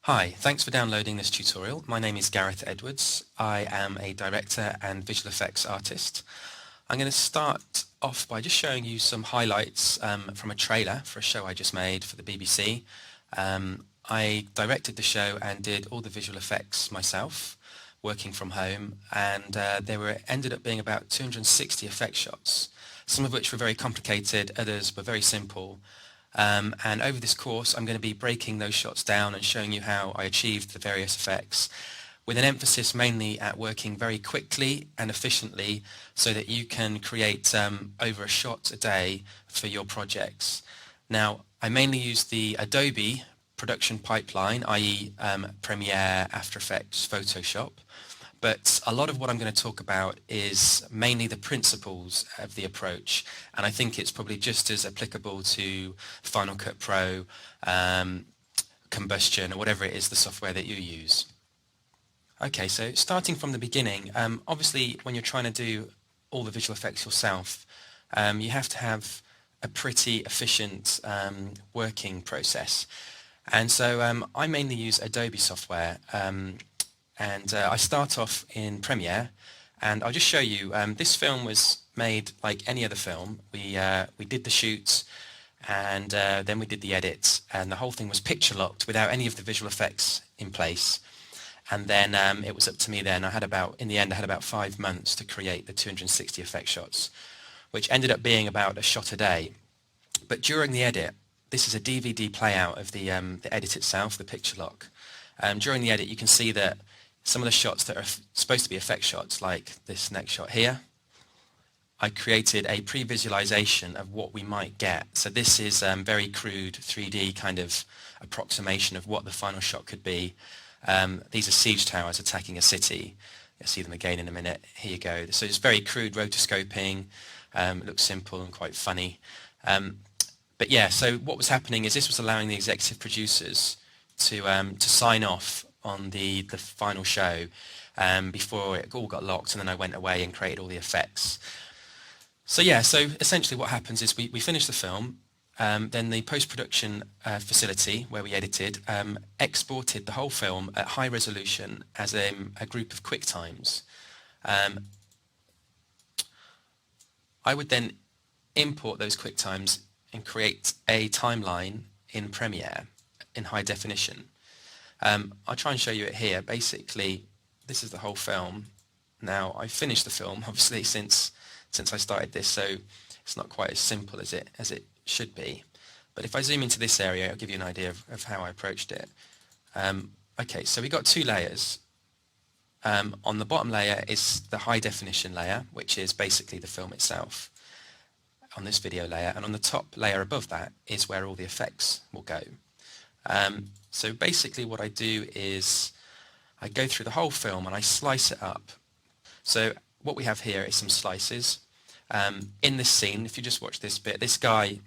Hi, thanks for downloading this tutorial. My name is Gareth Edwards. I am a director and visual effects artist. I'm going to start off by just showing you some highlights from a trailer for a show I just made for the BBC. I directed the show and did all the visual effects myself, working from home, and ended up being about 260 effect shots, some of which were very complicated, others were very simple. And over this course I'm going to be breaking those shots down and showing you how I achieved the various effects, with an emphasis mainly at working very quickly and efficiently so that you can create over a shot a day for your projects. Now, I mainly use the Adobe production pipeline, i.e. Premiere, After Effects, Photoshop. But a lot of what I'm going to talk about is mainly the principles of the approach, and I think it's probably just as applicable to Final Cut Pro, Combustion, or whatever it is, the software that you use. Okay, so starting from the beginning, obviously when you're trying to do all the visual effects yourself, you have to have a pretty efficient working process. And so I mainly use Adobe software. And I start off in Premiere, and I'll just show you, this film was made like any other film. We did the shoots, and then we did the edits, and the whole thing was picture locked without any of the visual effects in place. And then it was up to me then. In the end I had about 5 months to create the 260 effect shots, which ended up being about a shot a day. But during the edit, this is a DVD playout of the edit itself, the picture lock. During the edit you can see that some of the shots that are supposed to be effect shots, like this next shot here, I created a pre-visualization of what we might get. So this is very crude 3D kind of approximation of what the final shot could be. These are siege towers attacking a city. You'll see them again in a minute. Here you go. So it's very crude rotoscoping. It looks simple and quite funny. But yeah, so what was happening is this was allowing the executive producers to sign off on the final show before it all got locked, and then I went away and created all the effects. So yeah, so essentially what happens is we finish the film, then the post-production facility where we edited exported the whole film at high resolution as a group of QuickTimes. I would then import those QuickTimes and create a timeline in Premiere in high definition. I'll try and show you it here. Basically, this is the whole film. Now, I finished the film, obviously, since I started this, so it's not quite as simple as it should be. But if I zoom into this area, I'll give you an idea of how I approached it. Okay, so we got two layers. On the bottom layer is the high definition layer, which is basically the film itself on this video layer, and on the top layer above that is where all the effects will go. So basically what I do is I go through the whole film and I slice it up. So what we have here is some slices. In this scene, if you just watch this bit, this guy,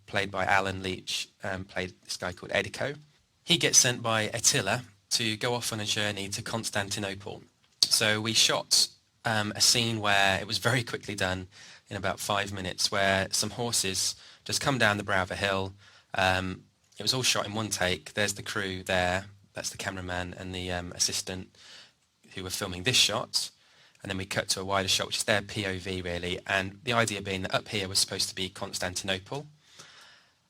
played by Alan Leach, played this guy called Edico. He gets sent by Attila to go off on a journey to Constantinople. So we shot a scene where it was very quickly done in about 5 minutes, where some horses just come down the brow of a hill. It was all shot in one take. There's the crew there, that's the cameraman and the assistant who were filming this shot, and then we cut to a wider shot, which is their POV really, and the idea being that up here was supposed to be Constantinople,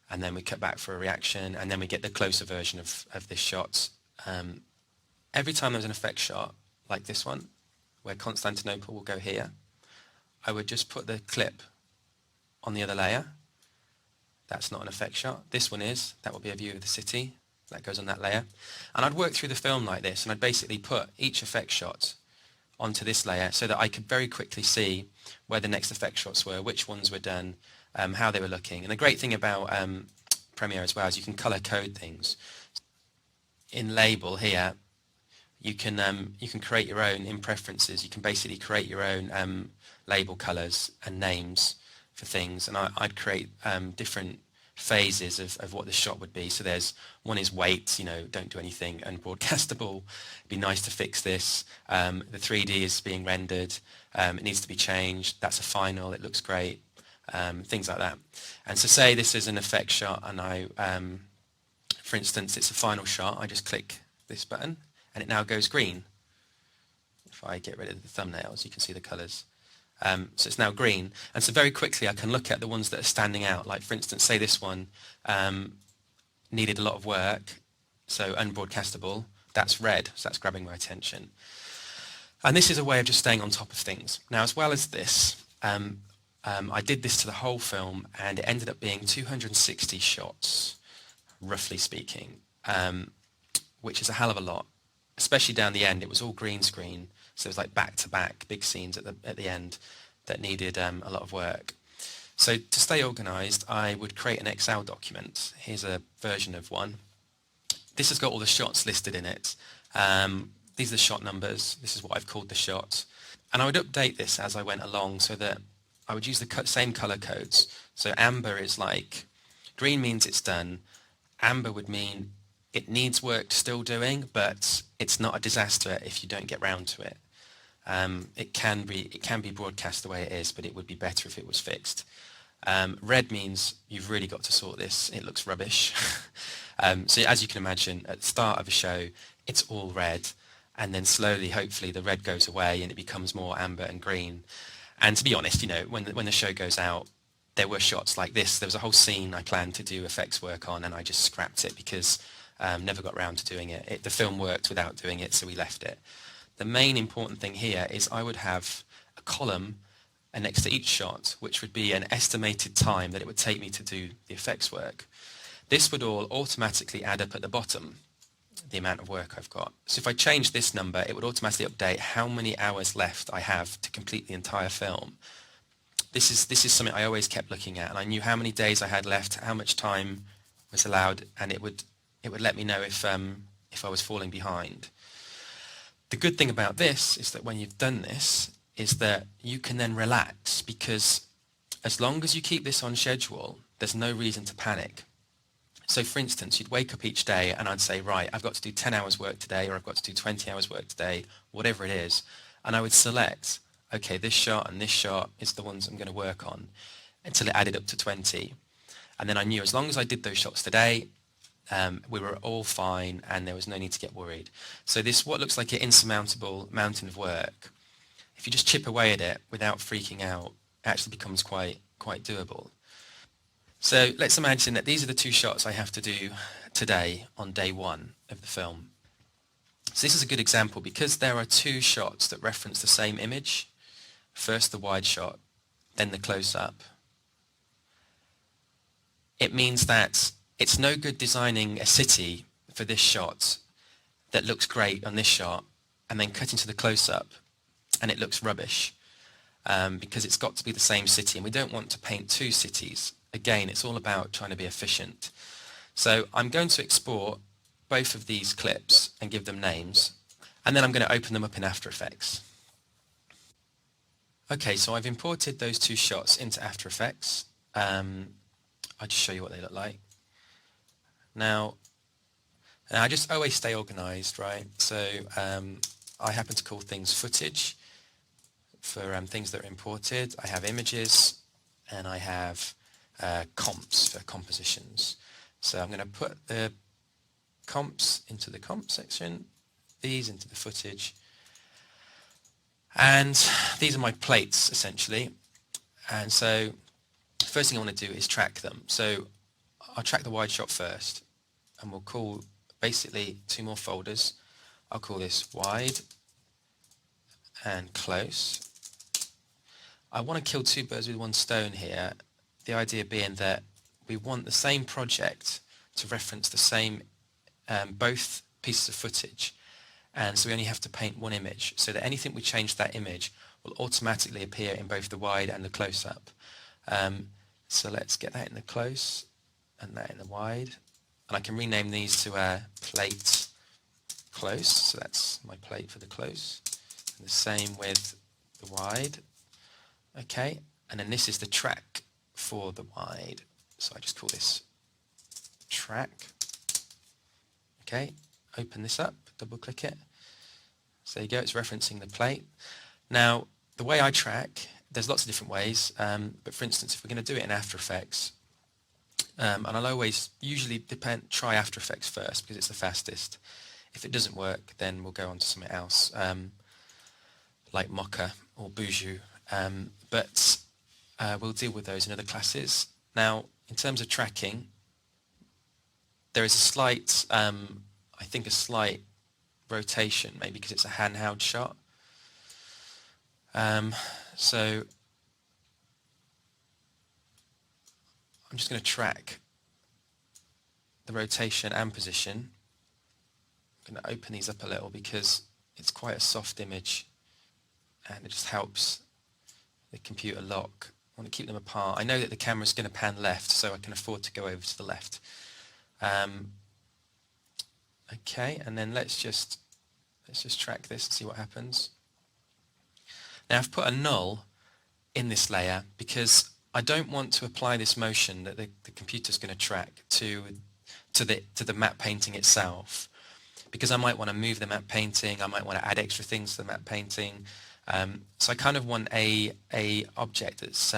and then we cut back for a reaction, and then we get the closer version of this shot. Every time there was an effect shot, like this one, where Constantinople will go here, I would just put the clip on the other layer. That's not an effect shot. This one is. That will be a view of the city. That goes on that layer. And I'd work through the film like this, and I'd basically put each effect shot onto this layer so that I could very quickly see where the next effect shots were, which ones were done, how they were looking. And the great thing about Premiere as well is you can color code things. In label here, you can create your own, in preferences, you can basically create your own label colors and names for things, and I'd create different phases of what the shot would be. So one is wait, don't do anything, unbroadcastable, it'd be nice to fix this. The 3D is being rendered, it needs to be changed, that's a final, it looks great, things like that. And so say this is an effect shot, and I For instance, it's a final shot. I just click this button and it now goes green. If I get rid of the thumbnails, you can see the colours. So it's now green, and so very quickly I can look at the ones that are standing out. Like for instance, say this one needed a lot of work, so unbroadcastable, that's red, so that's grabbing my attention. And this is a way of just staying on top of things. Now, as well as this, I did this to the whole film, and it ended up being 260 shots, roughly speaking, which is a hell of a lot, especially down the end. It was all green screen, so it was like back-to-back big scenes at the end that needed a lot of work. So to stay organised, I would create an Excel document. Here's a version of one. This has got all the shots listed in it. These are the shot numbers. This is what I've called the shot. And I would update this as I went along so that I would use the same colour codes. So amber is like, green means it's done. Amber would mean it needs work still doing, but it's not a disaster if you don't get round to it. It can be broadcast the way it is, but it would be better if it was fixed. Red means you've really got to sort this. It looks rubbish. So as you can imagine, at the start of a show, it's all red, and then slowly, hopefully, the red goes away and it becomes more amber and green. And to be honest, you know, when the show goes out, there were shots like this. There was a whole scene I planned to do effects work on, and I just scrapped it because never got round to doing it. The film worked without doing it, so we left it. The main important thing here is I would have a column next to each shot, which would be an estimated time that it would take me to do the effects work. This would all automatically add up at the bottom, the amount of work I've got. So if I change this number, it would automatically update how many hours left I have to complete the entire film. This is something I always kept looking at, and I knew how many days I had left, how much time was allowed, and it would let me know if I was falling behind. The good thing about this is that when you've done this, is that you can then relax, because as long as you keep this on schedule, there's no reason to panic. So for instance, you'd wake up each day and I'd say, right, I've got to do 10 hours work today, or I've got to do 20 hours work today, whatever it is. And I would select, okay, this shot and this shot is the ones I'm going to work on, until it added up to 20. And then I knew as long as I did those shots today, we were all fine and there was no need to get worried. So this, what looks like an insurmountable mountain of work, if you just chip away at it without freaking out, it actually becomes quite doable. So let's imagine that these are the two shots I have to do today on day one of the film. So this is a good example because there are two shots that reference the same image. First the wide shot, then the close-up. It means that it's no good designing a city for this shot that looks great on this shot and then cutting to the close-up and it looks rubbish, because it's got to be the same city, and we don't want to paint two cities. Again, it's all about trying to be efficient. So I'm going to export both of these clips and give them names, and then I'm going to open them up in After Effects. Okay, so I've imported those two shots into After Effects. I'll just show you what they look like. Now I just always stay organized, right? So I happen to call things footage for things that are imported. I have images, and I have comps for compositions. So I'm going to put the comps into the comp section, these into the footage, and these are my plates essentially. And so the first thing I want to do is track them. So I'll track the wide shot first, and we'll call basically two more folders. I'll call this wide and close. I want to kill two birds with one stone here. The idea being that we want the same project to reference the same, both pieces of footage, and so we only have to paint one image, so that anything we change to that image will automatically appear in both the wide and the close-up. So let's get that in the close and that in the wide, and I can rename these to plate close, so that's my plate for the close, and the same with the wide. Okay, and then this is the track for the wide, so I just call this track. Okay, open this up, double click it, so there you go, it's referencing the plate. Now the way I track, there's lots of different ways, but for instance if we're going to do it in After Effects, and I'll always usually try After Effects first because it's the fastest. If it doesn't work, then we'll go on to something else, like Mocha or Buju, but we'll deal with those in other classes. Now, in terms of tracking, there is a slight, I think a slight rotation, maybe because it's a handheld shot. So I'm just going to track the rotation and position. I'm going to open these up a little because it's quite a soft image and it just helps the computer lock. I want to keep them apart. I know that the camera's going to pan left, so I can afford to go over to the left. Okay, and then let's just track this and see what happens. Now I've put a null in this layer because I don't want to apply this motion that the computer's going to track to the map painting itself, because I might want to move the map painting, I might want to add extra things to the map painting. So I kind of want a object that's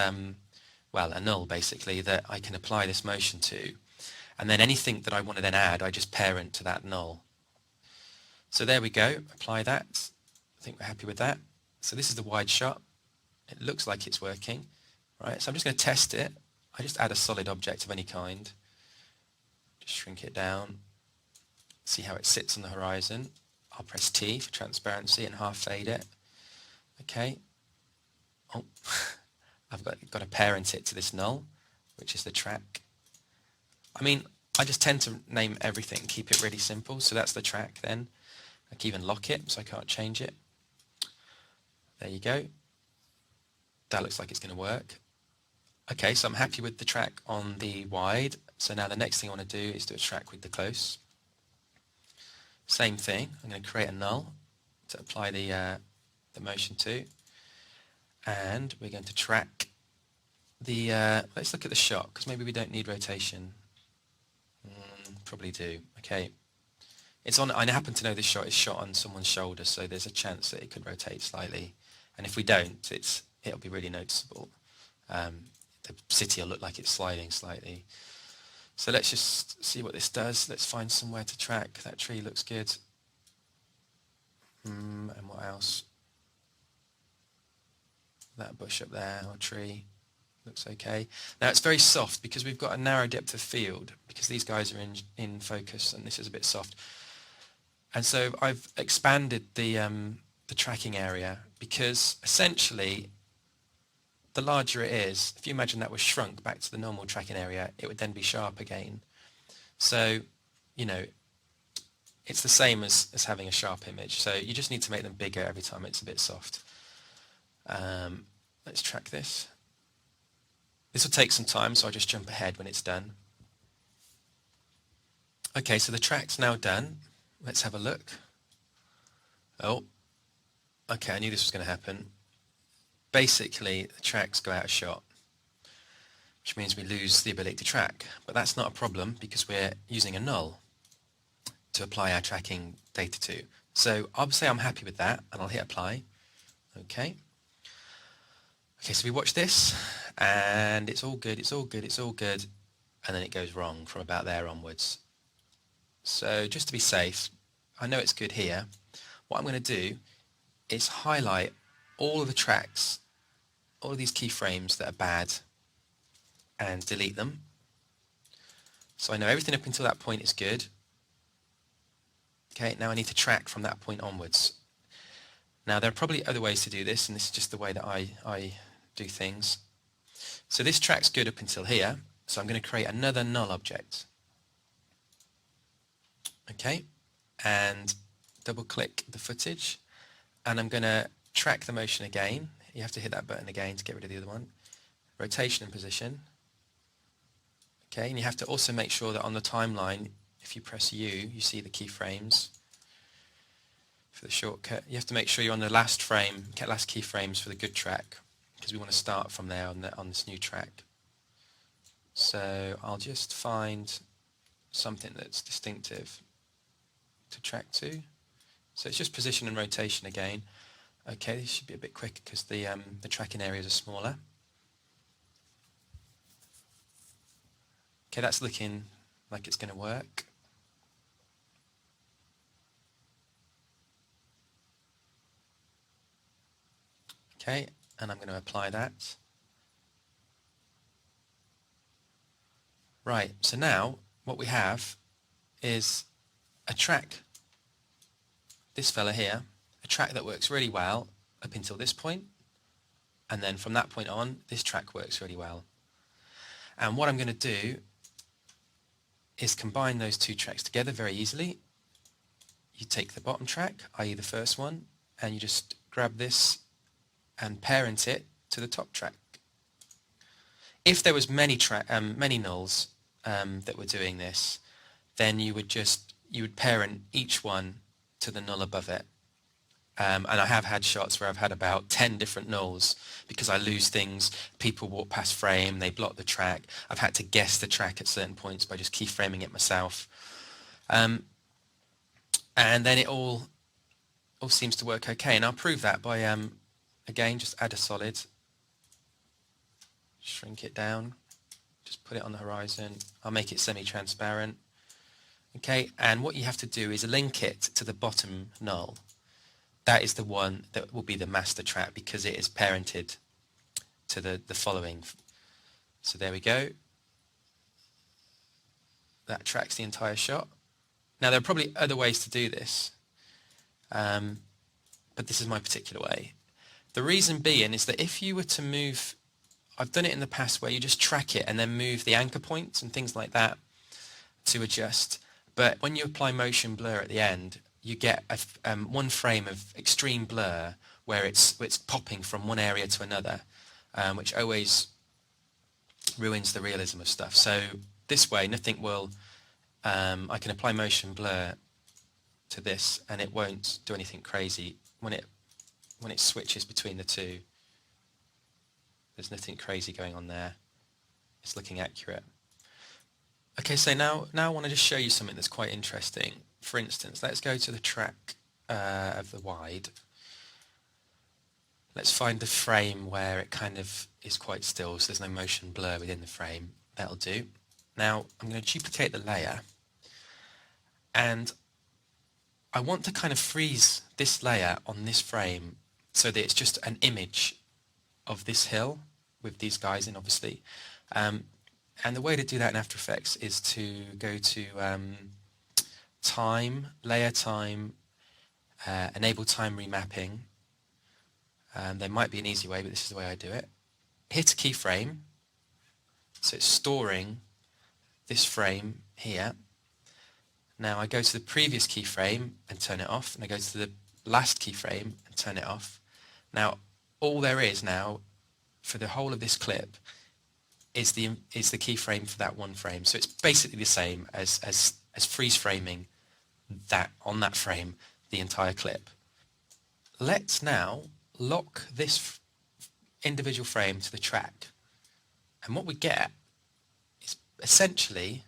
well, a null basically, that I can apply this motion to, and then anything that I want to then add, I just parent to that null. So there we go, apply that. I think we're happy with that. So this is the wide shot. It looks like it's working, right? So I'm just going to test it. I just add a solid object of any kind. Just shrink it down. See how it sits on the horizon. I'll press T for transparency and half fade it. Okay. Oh, I've got to parent it to this null, which is the track. I mean, I just tend to name everything, keep it really simple. So that's the track then. I can even lock it so I can't change it. There you go. That looks like it's going to work. Okay, so I'm happy with the track on the wide. So now the next thing I want to do is do a track with the close. Same thing. I'm going to create a null to apply the motion to, and we're going to track the. Let's look at the shot because maybe we don't need rotation. Probably do. Okay. It's on. I happen to know this shot is shot on someone's shoulder, so there's a chance that it could rotate slightly. And if we don't, it'll be really noticeable. The city will look like it's sliding slightly. So let's just see what this does. Let's find somewhere to track. That tree looks good. And what else? That bush up there, or tree, looks okay. Now it's very soft because we've got a narrow depth of field because these guys are in focus and this is a bit soft. And so I've expanded the tracking area because essentially the larger it is, if you imagine that was shrunk back to the normal tracking area, it would then be sharp again. So, you know, it's the same as having a sharp image. So you just need to make them bigger every time it's a bit soft. Let's track this. This will take some time, so I'll just jump ahead when it's done. Okay, so the track's now done. Let's have a look. Oh, okay, I knew this was going to happen. Basically, the tracks go out of shot, which means we lose the ability to track. But that's not a problem because we're using a null to apply our tracking data to. So I'll say I'm happy with that, and I'll hit apply. Okay. Okay, so we watch this, and it's all good, it's all good, it's all good, and then it goes wrong from about there onwards. So just to be safe, I know it's good here. What I'm going to do is highlight all of the tracks, all of these keyframes that are bad, and delete them. So I know everything up until that point is good. Okay, now I need to track from that point onwards. Now there are probably other ways to do this, and this is just the way that I do things. So this track's good up until here, so I'm going to create another null object. Okay, and double click the footage, and I'm going to track the motion again. You have to hit that button again to get rid of the other one. Rotation and position. Okay, and you have to also make sure that on the timeline, if you press U, you see the keyframes for the shortcut. You have to make sure you're on the last frame, get last keyframes for the good track, because we want to start from there on this new track. So I'll just find something that's distinctive to track to. So it's just position and rotation again. Okay, this should be a bit quicker because the tracking areas are smaller. Okay, that's looking like it's going to work. Okay, and I'm going to apply that. Right, so now what we have is a track, this fella here, a track that works really well up until this point, and then from that point on, this track works really well. And what I'm going to do is combine those two tracks together very easily. You take the bottom track, i.e. the first one, and you just grab this and parent it to the top track. If there was many nulls that were doing this, then you would parent each one to the null above it. And I have had shots where I've had about 10 different nulls because I lose things. People walk past frame, they block the track. I've had to guess the track at certain points by just keyframing it myself. And then it all seems to work okay. And I'll prove that by, again, just add a solid, shrink it down, just put it on the horizon. I'll make it semi-transparent. Okay, and what you have to do is link it to the bottom null. That is the one that will be the master track because it is parented to the following. So there we go. That tracks the entire shot. Now there are probably other ways to do this, but this is my particular way. The reason being is that if you were to move, I've done it in the past where you just track it and then move the anchor points and things like that to adjust. But when you apply motion blur at the end, you get one frame of extreme blur where it's popping from one area to another, which always ruins the realism of stuff. So this way, nothing will. I can apply motion blur to this, and it won't do anything crazy when it switches between the two. There's nothing crazy going on there. It's looking accurate. Okay, so now I want to just show you something that's quite interesting. For instance, let's go to the track of the wide. Let's find the frame where it kind of is quite still, so there's no motion blur within the frame. That'll do. Now I'm going to duplicate the layer, and I want to kind of freeze this layer on this frame so that it's just an image of this hill with these guys in, obviously. And the way to do that in After Effects is to go to Time, Layer Time, Enable Time Remapping. There might be an easy way, but this is the way I do it. Hit a keyframe, so it's storing this frame here. Now I go to the previous keyframe and turn it off, and I go to the last keyframe and turn it off. Now all there is now for the whole of this clip is the keyframe for that one frame. So it's basically the same as freeze framing that on that frame the entire clip. Let's now lock this individual frame to the track, and what we get is essentially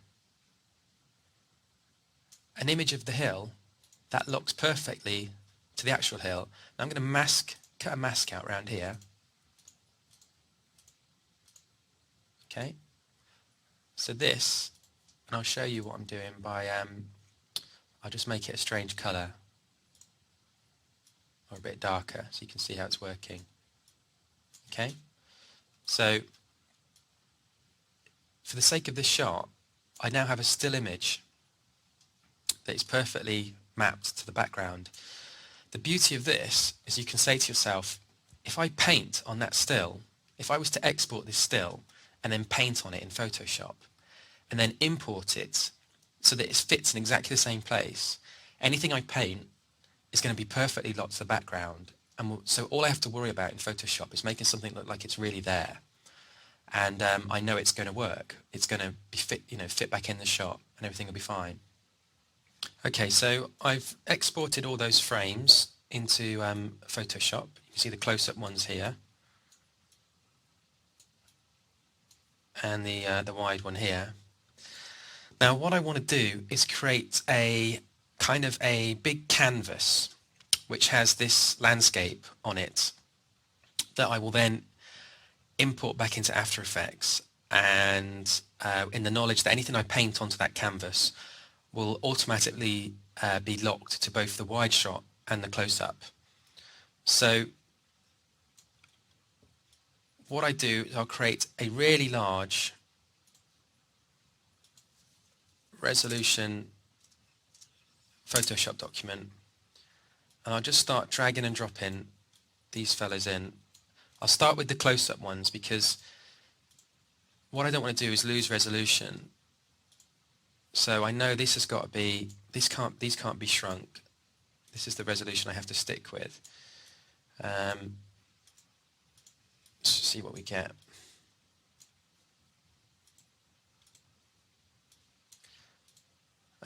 an image of the hill that looks perfectly to the actual hill. Now I'm going to cut a mask out around here. Okay, so this, and I'll show you what I'm doing by, I'll just make it a strange colour, or a bit darker, so you can see how it's working. Okay, so for the sake of this shot, I now have a still image that is perfectly mapped to the background. The beauty of this is you can say to yourself, if I paint on that still, if I was to export this still and then paint on it in Photoshop and then import it so that it fits in exactly the same place, anything I paint is going to be perfectly locked to the background, and so all I have to worry about in Photoshop is making something look like it's really there, and I know it's going to work. It's going to be fit back in the shot, and everything will be fine. Okay, so I've exported all those frames into Photoshop. You can see the close-up ones here, and the wide one here. Now what I want to do is create a kind of a big canvas which has this landscape on it that I will then import back into After Effects and in the knowledge that anything I paint onto that canvas will automatically be locked to both the wide shot and the close-up. So what I do is I'll create a really large resolution Photoshop document, and I'll just start dragging and dropping these fellas in. I'll start with the close-up ones because what I don't want to do is lose resolution. So I know this has got to be, these can't be shrunk. This is the resolution I have to stick with. Let's see what we get.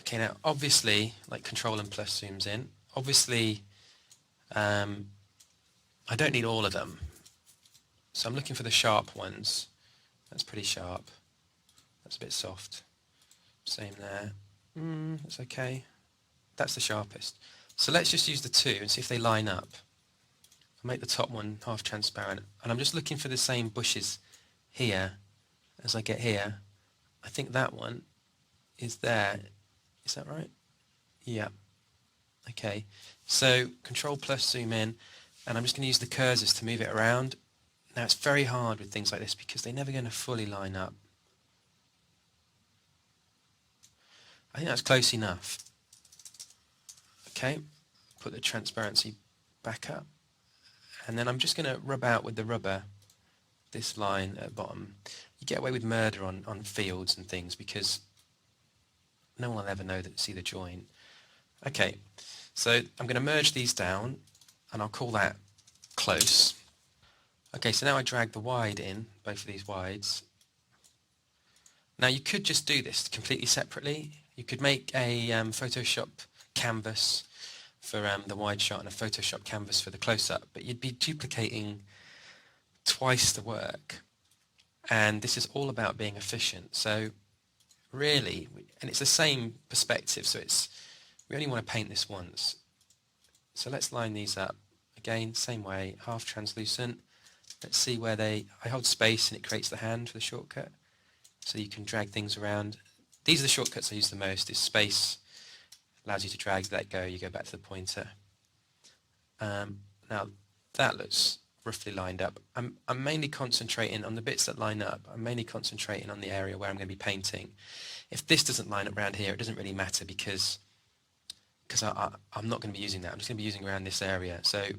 Okay, now obviously, like Control and plus zooms in. Obviously, I don't need all of them. So I'm looking for the sharp ones. That's pretty sharp. That's a bit soft. Same there. That's okay. That's the sharpest. So let's just use the two and see if they line up. I'll make the top one half transparent. And I'm just looking for the same bushes here as I get here. I think that one is there. Is that right? Yeah. Okay. So Control plus zoom in, and I'm just going to use the cursors to move it around. Now it's very hard with things like this because they're never going to fully line up. I think that's close enough. Okay, put the transparency back up, and then I'm just going to rub out with the rubber this line at the bottom. You get away with murder on fields and things because no one will ever know see the joint. Okay, so I'm going to merge these down, and I'll call that close. Okay, so now I drag the wide in, both of these wides. Now you could just do this completely separately. You could make a Photoshop canvas for the wide shot and a Photoshop canvas for the close-up, but you'd be duplicating twice the work. And this is all about being efficient. So really, and it's the same perspective, so we only want to paint this once. So let's line these up. Again, same way, half translucent. Let's see where I hold space and it creates the hand for the shortcut. So you can drag things around. These are the shortcuts I use the most. Is space allows you to drag, let go, you go back to the pointer. Now that looks roughly lined up. I'm mainly concentrating on the bits that line up. I'm mainly concentrating on the area where I'm going to be painting. If this doesn't line up around here, it doesn't really matter because I'm not going to be using that. I'm just going to be using around this area. So, and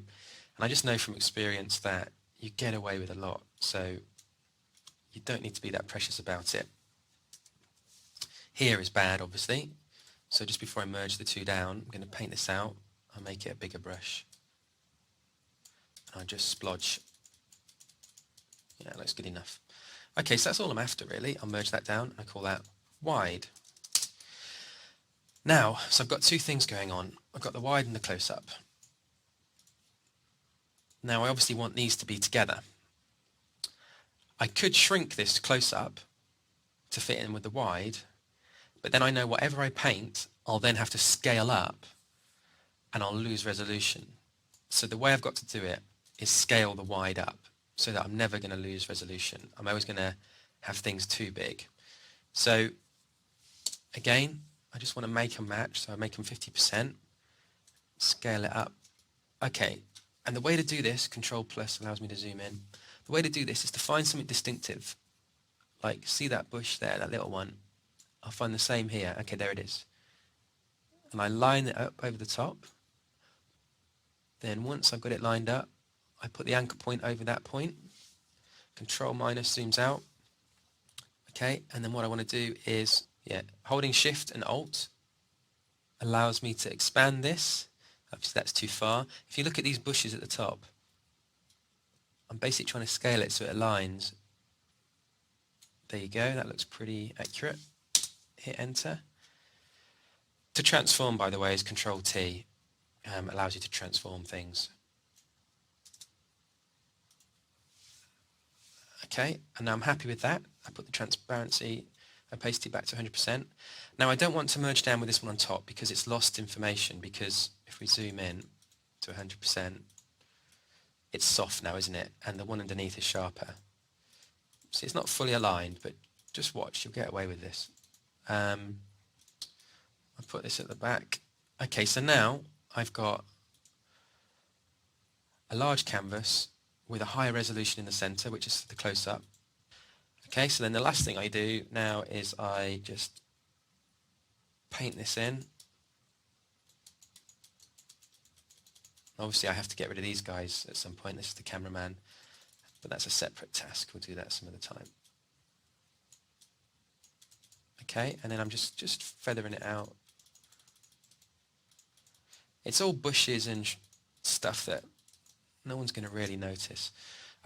I just know from experience that you get away with a lot. So you don't need to be that precious about it. Here is bad, obviously. So just before I merge the two down, I'm going to paint this out. I'll make it a bigger brush. I'll just splodge. Yeah, that looks good enough. Okay, so that's all I'm after, really. I'll merge that down and I call that wide. Now, so I've got two things going on. I've got the wide and the close-up. Now, I obviously want these to be together. I could shrink this close-up to fit in with the wide, but then I know whatever I paint, I'll then have to scale up and I'll lose resolution. So the way I've got to do it is scale the wide up so that I'm never going to lose resolution. I'm always going to have things too big. So again, I just want to make them match, so I make them 50%, scale it up. Okay, and the way to do this, Control plus allows me to zoom in. The way to do this is to find something distinctive. Like, see that bush there, that little one? I'll find the same here. Okay, there it is. And I line it up over the top. Then once I've got it lined up, I put the anchor point over that point. Control minus zooms out. Okay, and then what I want to do is, holding Shift and Alt allows me to expand this. Obviously that's too far. If you look at these bushes at the top, I'm basically trying to scale it so it aligns. There you go, that looks pretty accurate. Hit enter. To transform, by the way, is Control T. Allows you to transform things. Okay, and now I'm happy with that. I put the transparency, opacity back to 100%. Now I don't want to merge down with this one on top because it's lost information, because if we zoom in to 100%, it's soft now, isn't it? And the one underneath is sharper. See, it's not fully aligned, but just watch, you'll get away with this. I'll put this at the back. Okay, so now I've got a large canvas with a higher resolution in the center, which is the close-up. Okay, so then the last thing I do now is I just paint this in. Obviously I have to get rid of these guys at some point. This is the cameraman, but that's a separate task. We'll do that some other time. Okay, and then I'm just feathering it out. It's all bushes and stuff that no one's going to really notice.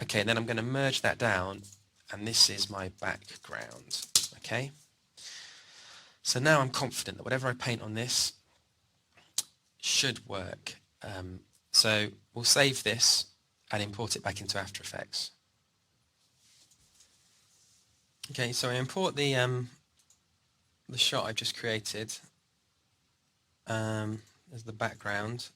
Okay, and then I'm going to merge that down, and this is my background. Okay, so now I'm confident that whatever I paint on this should work. So we'll save this and import it back into After Effects. Okay, so I import the shot I've just created as the background.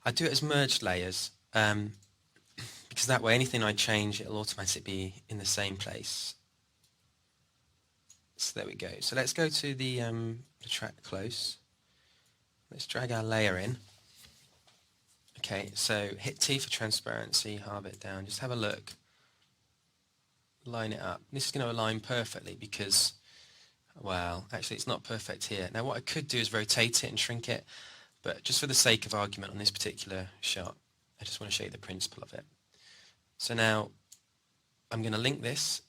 I do it as merged layers because that way anything I change, it'll automatically be in the same place. So there we go. So let's go to the track close. Let's drag our layer in. Okay, so hit T for transparency, halve it down, just have a look. Line it up. This is going to align perfectly because, well, actually it's not perfect here. Now what I could do is rotate it and shrink it, but just for the sake of argument on this particular shot, I just want to show you the principle of it. So now I'm going to link this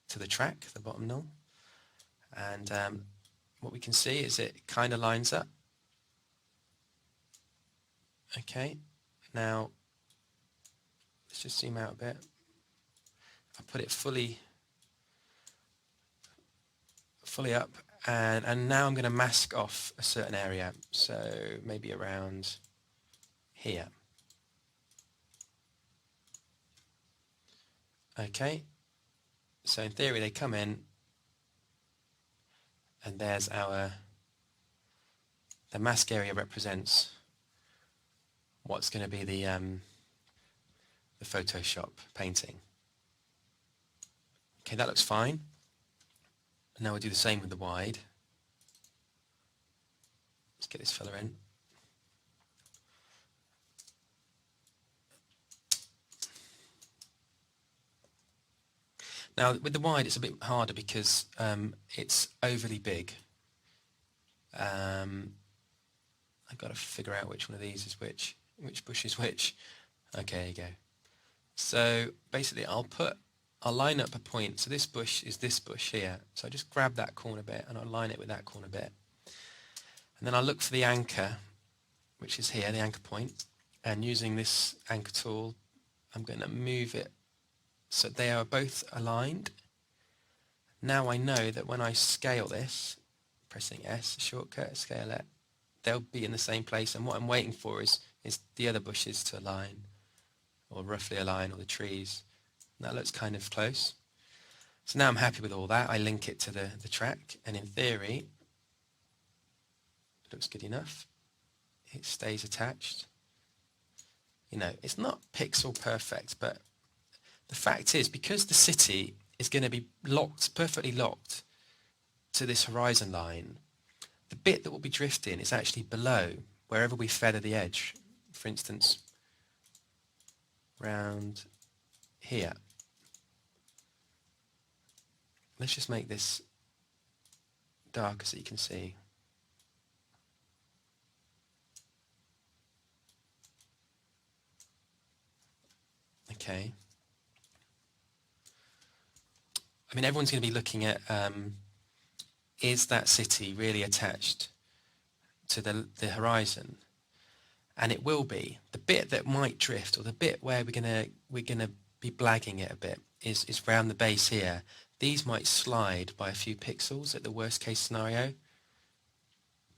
to the track, the bottom null, and what we can see is it kind of lines up. Okay, now let's just zoom out a bit. I put it fully up, and now I'm going to mask off a certain area, so maybe around here. Okay, so in theory they come in, and there's the mask area represents what's going to be the Photoshop painting. Okay, that looks fine. Now we'll do the same with the wide. Let's get this fella in. Now with the wide it's a bit harder because it's overly big. I've got to figure out which one of these is which bush is which. Okay, there you go. So basically I'll line up a point. So this bush is this bush here. So I just grab that corner bit and I'll line it with that corner bit. And then I'll look for the anchor, which is here, the anchor point. And using this anchor tool, I'm going to move it so they are both aligned. Now I know that when I scale this, pressing S, shortcut, scale it, they'll be in the same place. And what I'm waiting for is the other bushes to align, or roughly align, or the trees. That looks kind of close. So now I'm happy with all that. I link it to the track, and in theory, it looks good enough. It stays attached. You know, it's not pixel perfect, but the fact is, because the city is going to be locked, perfectly locked to this horizon line, the bit that will be drifting is actually below, wherever we feather the edge. For instance, round here. Let's just make this darker so you can see. Okay. I mean, everyone's going to be looking at, is that city really attached to the horizon? And it will be. The bit that might drift, or the bit where we're gonna be blagging it a bit, is around the base here. These might slide by a few pixels at the worst case scenario,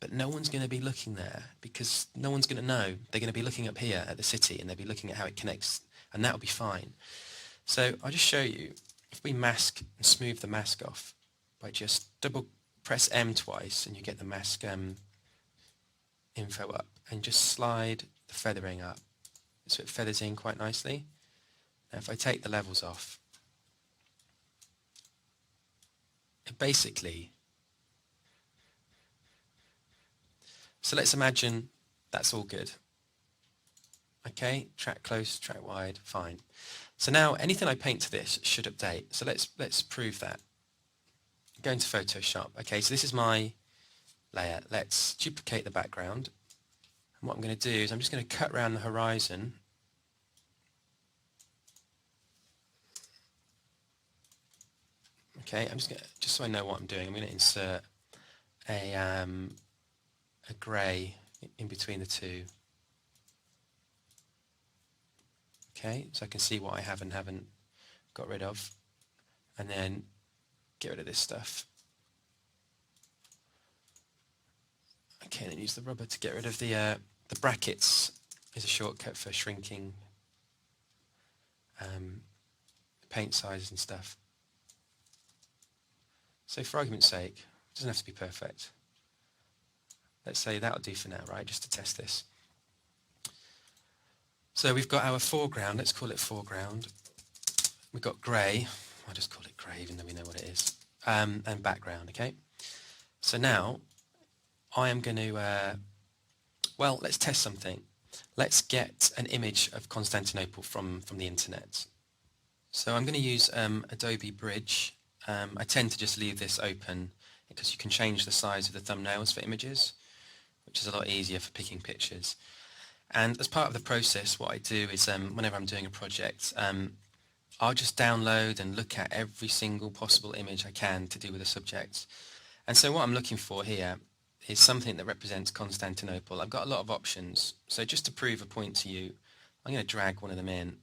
but no one's going to be looking there because no one's going to know. They're going to be looking up here at the city, and they'll be looking at how it connects, and that'll be fine. So I'll just show you. If we mask and smooth the mask off by just double press M twice, and you get the mask info up, and just slide the feathering up so it feathers in quite nicely. Now if I take the levels off, it basically, so let's imagine that's all good. Okay, track close, track wide, fine. So now anything I paint to this should update. So let's prove that. Go into Photoshop. Okay, so this is my layer. Let's duplicate the background. And what I'm going to do is I'm just going to cut around the horizon. Okay, just so I know what I'm doing, I'm going to insert a grey in between the two. Okay, so I can see what I have and haven't got rid of, and then get rid of this stuff. Okay, then use the rubber to get rid of the brackets. Is a shortcut for shrinking paint sizes and stuff. So for argument's sake, it doesn't have to be perfect. Let's say that'll do for now, right, just to test this. So we've got our foreground, let's call it foreground. We've got grey, I'll just call it grey even though we know what it is, and background, okay? So now I am going to, well, let's test something. Let's get an image of Constantinople from the internet. So I'm going to use Adobe Bridge. I tend to just leave this open because you can change the size of the thumbnails for images, which is a lot easier for picking pictures. And as part of the process, what I do is whenever I'm doing a project, I'll just download and look at every single possible image I can to do with a subject. And so what I'm looking for here is something that represents Constantinople. I've got a lot of options, so just to prove a point to you, I'm going to drag one of them in.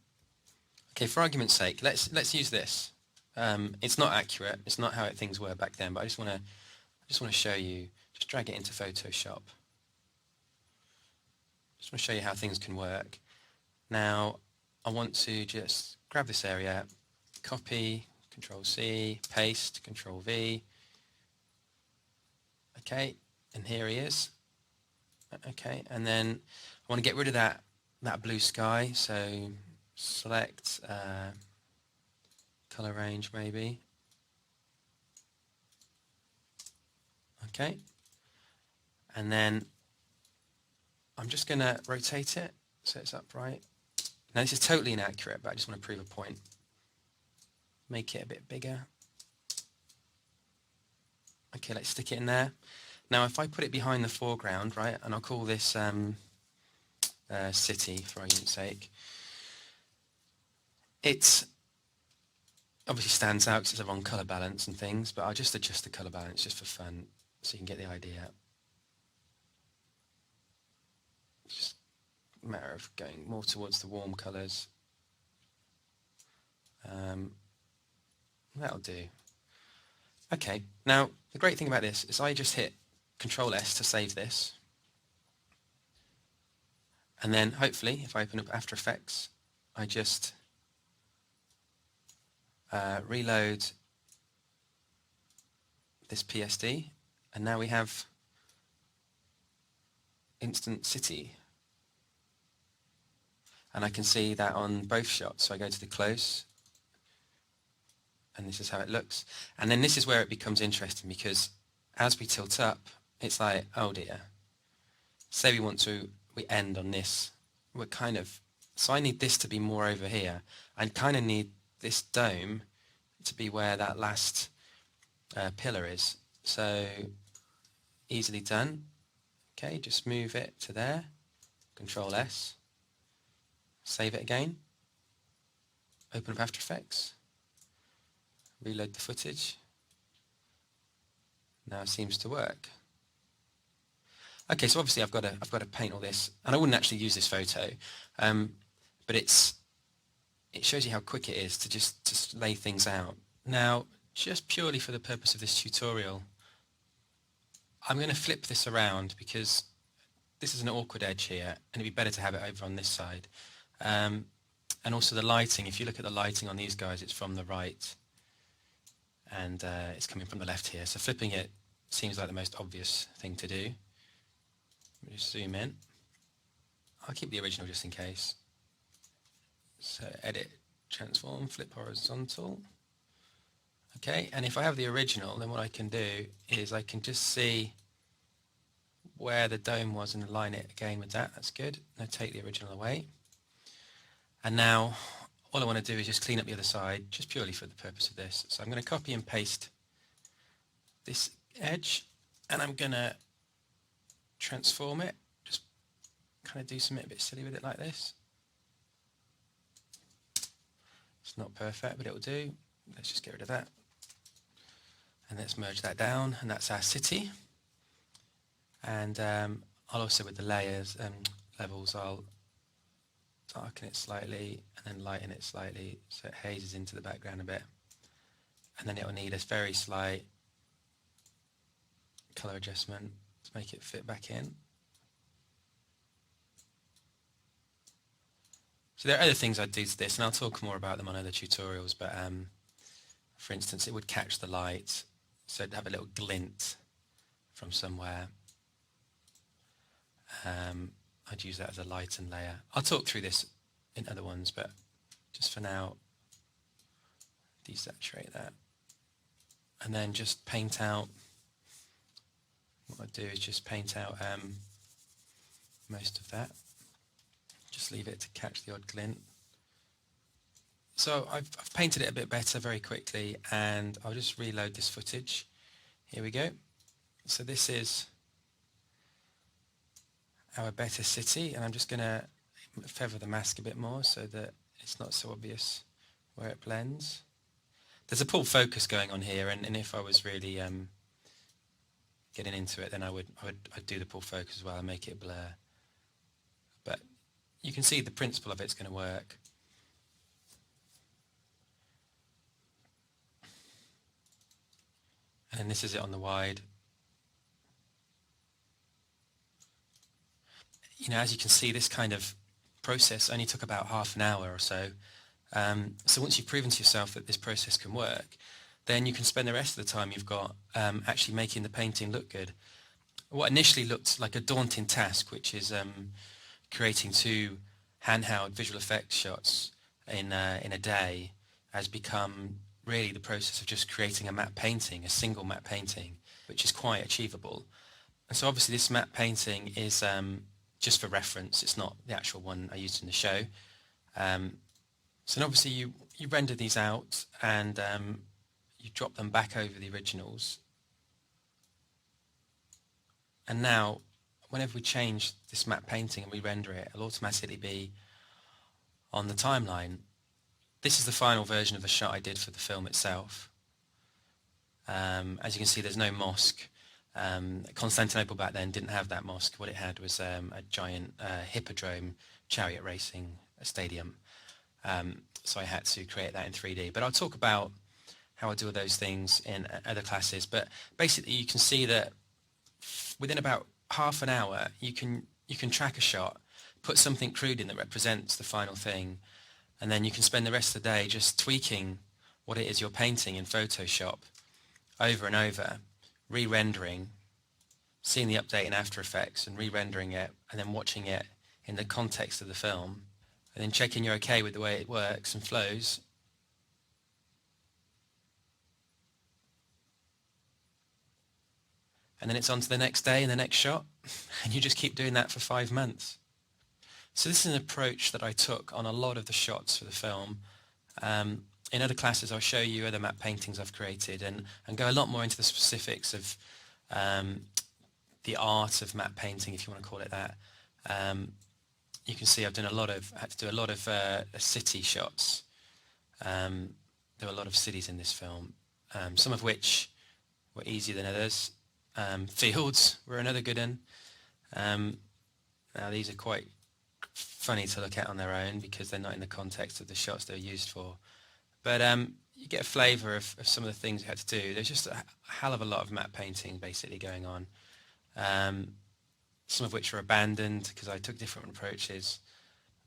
Okay, for argument's sake, let's use this. It's not accurate, it's not how things were back then, but I just want to show you, just drag it into Photoshop. Just want to show you how things can work. Now, I want to just grab this area, copy, Control-C, paste, Control-V. Okay, and here he is. Okay, and then I want to get rid of that blue sky, so select color range maybe. Okay, and then I'm just going to rotate it so it's upright. Now this is totally inaccurate, but I just want to prove a point. Make it a bit bigger. Okay, let's stick it in there. Now if I put it behind the foreground, right, and I'll call this city for argument's sake, it obviously stands out because it's the wrong colour balance and things, but I'll just adjust the colour balance just for fun so you can get the idea. Just a matter of going more towards the warm colours. That'll do. Okay, now the great thing about this is I just hit Control-S to save this, and then hopefully if I open up After Effects I just reload this PSD, and now we have Instant City, and I can see that on both shots. So I go to the close and this is how it looks, and then this is where it becomes interesting, because as we tilt up it's like, oh dear, say we end on this, we're kind of, so I need this to be more over here. I kind of need this dome to be where that last pillar is. So easily done. Okay, just move it to there, Control-S, save it again, open up After Effects, reload the footage. Now it seems to work. Okay, so obviously I've got to paint all this, and I wouldn't actually use this photo, but it shows you how quick it is to just lay things out. Now, just purely for the purpose of this tutorial, I'm going to flip this around because this is an awkward edge here, and it'd be better to have it over on this side. And also the lighting, if you look at the lighting on these guys, it's from the right, and it's coming from the left here. So flipping it seems like the most obvious thing to do. Let me just zoom in. I'll keep the original just in case. So edit, transform, flip horizontal. Okay, and if I have the original, then what I can do is I can just see where the dome was and align it again with that. That's good. Now take the original away. And now all I want to do is just clean up the other side, just purely for the purpose of this. So I'm going to copy and paste this edge, and I'm going to transform it, just kind of do something a bit silly with it like this. It's not perfect, but it'll do. Let's just get rid of that. And let's merge that down, and that's our city. And I'll also, with the layers and levels, I'll darken it slightly and then lighten it slightly so it hazes into the background a bit. And then it will need a very slight colour adjustment to make it fit back in. So there are other things I'd do to this, and I'll talk more about them on other tutorials, but for instance, it would catch the light, so it'd have a little glint from somewhere. I'd use that as a lighten layer. I'll talk through this in other ones, but just for now, desaturate that. And then just paint out, what I do is just paint out most of that. Just leave it to catch the odd glint. So I've painted it a bit better very quickly, and I'll just reload this footage. Here we go. So this is our better city, and I'm just going to feather the mask a bit more so that it's not so obvious where it blends. There's a pull focus going on here, and if I was really getting into it, then I'd do the pull focus as well and make it blur. But you can see the principle of it's going to work. And this is it on the wide. You know, as you can see, this kind of process only took about half an hour or so. So once you've proven to yourself that this process can work, then you can spend the rest of the time you've got actually making the painting look good. What initially looked like a daunting task, which is creating 2 handheld visual effects shots in a day, has become really the process of just creating a matte painting, a single matte painting, which is quite achievable. And so obviously this matte painting is just for reference. It's not the actual one I used in the show. So obviously you render these out, and you drop them back over the originals. And now whenever we change this matte painting and we render it, it'll automatically be on the timeline. This is the final version of the shot I did for the film itself. As you can see, there's no mosque. Constantinople back then didn't have that mosque. What it had was a giant hippodrome chariot racing stadium. So I had to create that in 3D. But I'll talk about how I do those things in other classes. But basically you can see that within about half an hour you can track a shot, put something crude in that represents the final thing, and then you can spend the rest of the day just tweaking what it is you're painting in Photoshop over and over, re-rendering, seeing the update in After Effects and re-rendering it, and then watching it in the context of the film, and then checking you're okay with the way it works and flows. And then it's on to the next day and the next shot, and you just keep doing that for 5 months. So this is an approach that I took on a lot of the shots for the film. In other classes I'll show you other matte paintings I've created and go a lot more into the specifics of the art of matte painting, if you want to call it that. You can see I've had to do a lot of city shots. There were a lot of cities in this film, some of which were easier than others. Fields were another good one. Now these are quite funny to look at on their own because they're not in the context of the shots they're used for. But you get a flavour of some of the things you had to do. There's just a hell of a lot of matte painting basically going on. Some of which were abandoned because I took different approaches.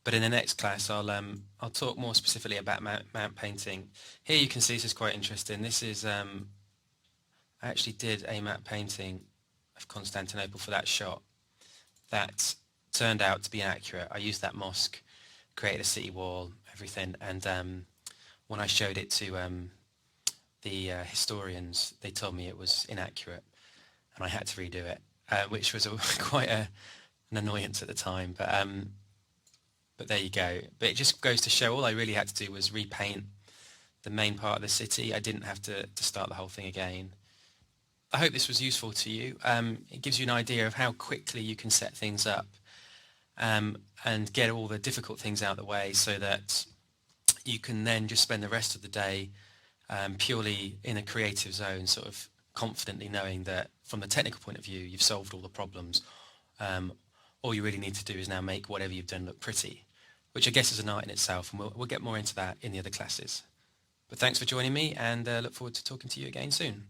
But in the next class I'll talk more specifically about matte painting. Here you can see this is quite interesting. This is I actually did a matte painting of Constantinople for that shot that turned out to be inaccurate. I used that mosque, created a city wall, everything, and when I showed it to the historians, they told me it was inaccurate, and I had to redo it, which was quite an annoyance at the time. But there you go. But it just goes to show all I really had to do was repaint the main part of the city. I didn't have to start the whole thing again. I hope this was useful to you. It gives you an idea of how quickly you can set things up and get all the difficult things out of the way so that you can then just spend the rest of the day purely in a creative zone, sort of confidently knowing that from the technical point of view, you've solved all the problems. All you really need to do is now make whatever you've done look pretty, which I guess is an art in itself, and we'll get more into that in the other classes. But thanks for joining me, and look forward to talking to you again soon.